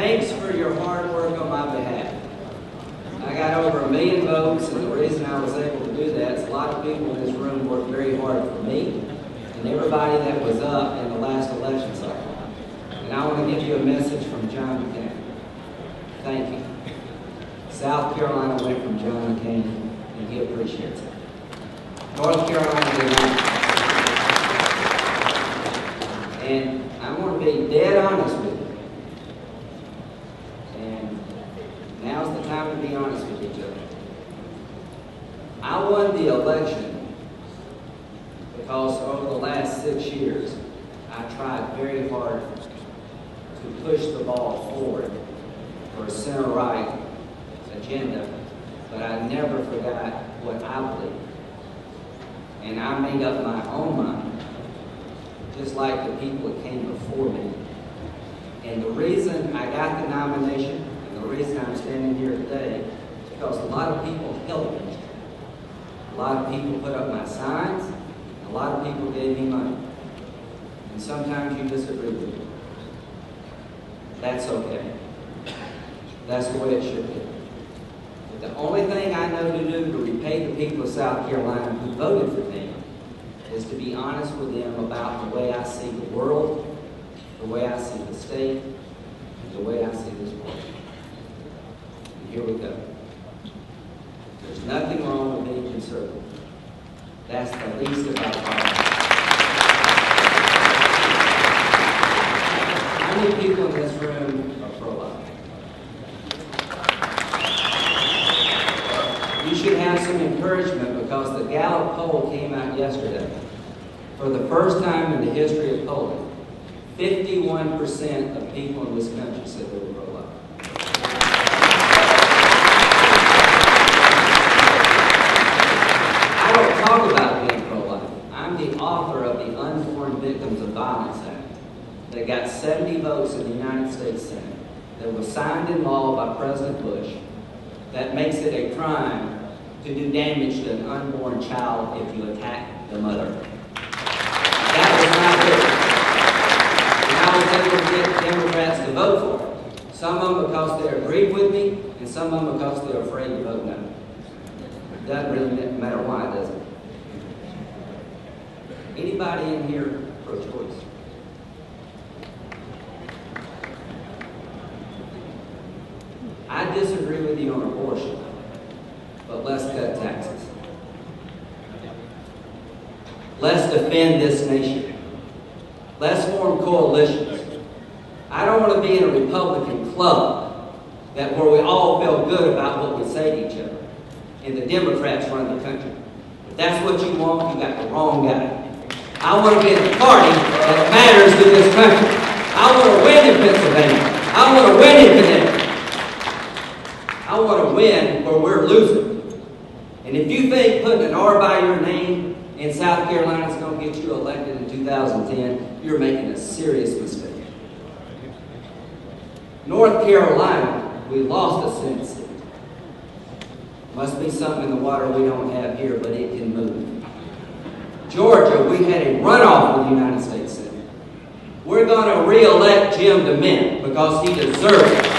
thanks for your hard work on my behalf. I got over 1 million votes, and the reason I was able to do that is a lot of people in this room worked very hard for me and everybody that was up in the last election cycle. And I want to give you a message from John McCain. Thank you. South Carolina went from John McCain, and he appreciates it. North Carolina did not. And I want to be dead honest with you. And now's the time to be honest with each other. I won the election because over the last 6 years, I tried very hard to push the ball forward for a center-right agenda, but I never forgot what I believed. And I made up my own mind, just like the people that came before me. And the reason I got the nomination, and the reason I'm standing here today, is because a lot of people helped me. A lot of people put up my signs, and a lot of people gave me money. And sometimes you disagree with me. That's okay. That's the way it should be. But the only thing I know to do to repay the people of South Carolina who voted for me is to be honest with them about the way I see the world, the way I see the state, and the way I see this world. And here we go. There's nothing wrong with being conservative. That's the least of our problems. How many people in this room are pro-life? You should have some encouragement because the Gallup poll came out yesterday. For the first time in the history of polling, 51% of people in this country said they were pro-life. I don't talk about being pro-life. I'm the author of the Unborn Victims of Violence Act that got 70 votes in the United States Senate, that was signed in law by President Bush, that makes it a crime to do damage to an unborn child if you attack the mother. That was my bill. And I was able to get Democrats to vote for it. Some of them because they agreed with me, and some of them because they're afraid to vote no. It doesn't really matter why, does it? Anybody in here pro-choice? I disagree with you on abortion, but let's cut taxes. Let's defend this nation. Let's form coalitions. I don't want to be in a Republican club where we all feel good about what we say to each other, and the Democrats run the country. If that's what you want, you got the wrong guy. I want to be in a party that matters to this country. I want to win in Pennsylvania. I want to win in Connecticut. I want to win where we're losing. And if you think putting an R by your name in South Carolina is going to get you elected in 2010, you're making a serious mistake. North Carolina, we lost a Senate seat. Must be something in the water we don't have here, but it can move. Georgia, we had a runoff with the United States Senate. We're going to re-elect Jim DeMint because he deserves it.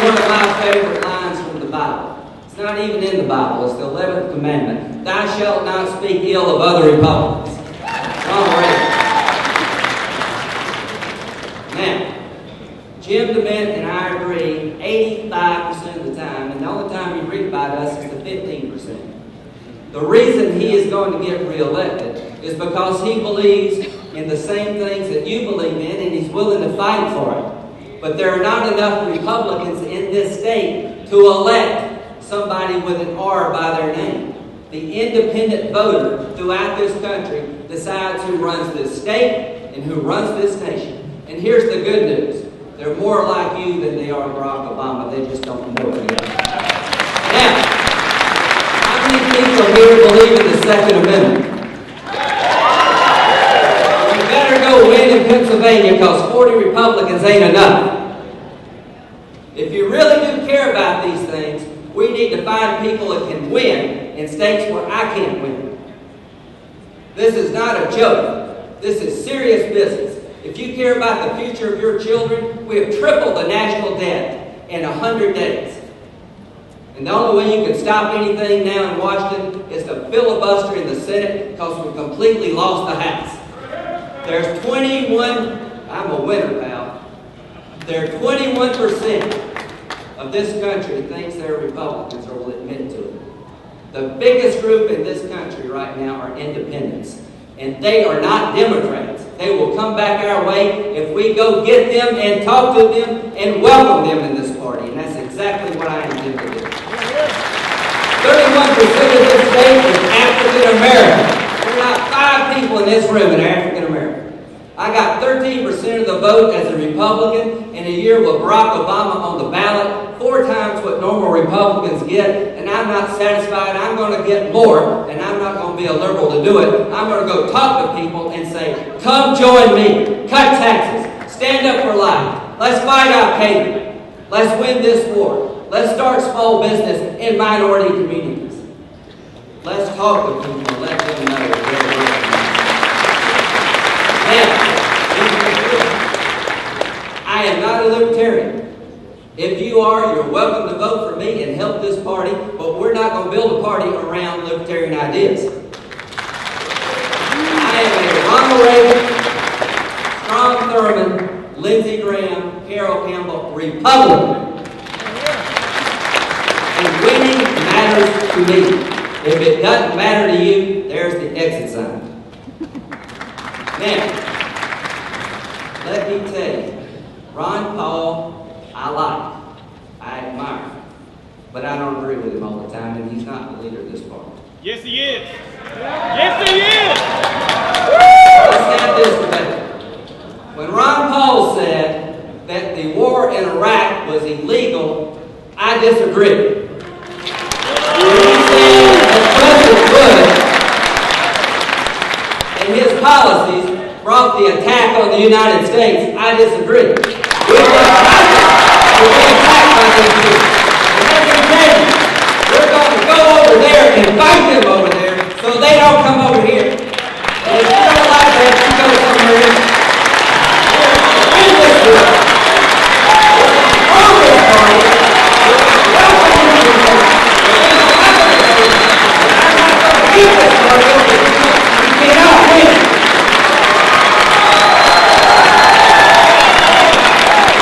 One of my favorite lines from the Bible. It's not even in the Bible. It's the 11th commandment. Thou shalt not speak ill of other Republicans. Now, Jim DeMint and I agree 85% of the time, and the only time you read about us is the 15%. The reason he is going to get reelected is because he believes in the same things that you believe in, and he's willing to fight for it. But there are not enough Republicans in this state to elect somebody with an R by their name. The independent voter throughout this country decides who runs this state and who runs this nation. And here's the good news. They're more like you than they are Barack Obama. They just don't know it yet. Now, how many people here believe in the Second Amendment? You better go win in Pennsylvania because 40 Republicans ain't enough. If you really do care about these things, We need to find people that can win in states where I can't win. This is not a joke. This is serious business. If you care about the future of your children, we have tripled the national debt in 100 days. And the only way you can stop anything now in Washington is to filibuster in the Senate because we've completely lost the House. There's 21, I'm a winner, pal. There 21% of this country thinks they're Republicans or will admit to it. The biggest group in this country right now are independents. And they are not Democrats. They will come back our way if we go get them and talk to them and welcome them in this party. And that's exactly what I intend to do. 31% of this state is African American. There are not 5 people in this room that are African American. I got 13% of the vote as a Republican in a year with Barack Obama on the ballot, 4 times what normal Republicans get, and I'm not satisfied. I'm going to get more, and I'm not going to be a liberal to do it. I'm going to go talk to people and say, come join me, cut taxes, stand up for life. Let's fight Al-Qaeda. Let's win this war. Let's start small business in minority communities. Let's talk to people and let them know they're working. I am not a libertarian. If you are, you're welcome to vote for me and help this party, but we're not going to build a party around libertarian ideas. I am a Ronald Reagan, Strom Thurmond, Lindsey Graham, Carol Campbell, Republican. And winning matters to me. If it doesn't matter to you, there's the exit sign. Now, let me tell you, Ron Paul, I like, I admire, but I don't agree with him all the time, and he's not the leader of this party. Yes, he is. Yes, he is. Let's have this debate. When Ron Paul said that the war in Iraq was illegal, I disagree. When he said that President Bush and his policies brought the attack on the United States, I disagree. We've been attacked by these people. And let me tell you, we're going to go over there and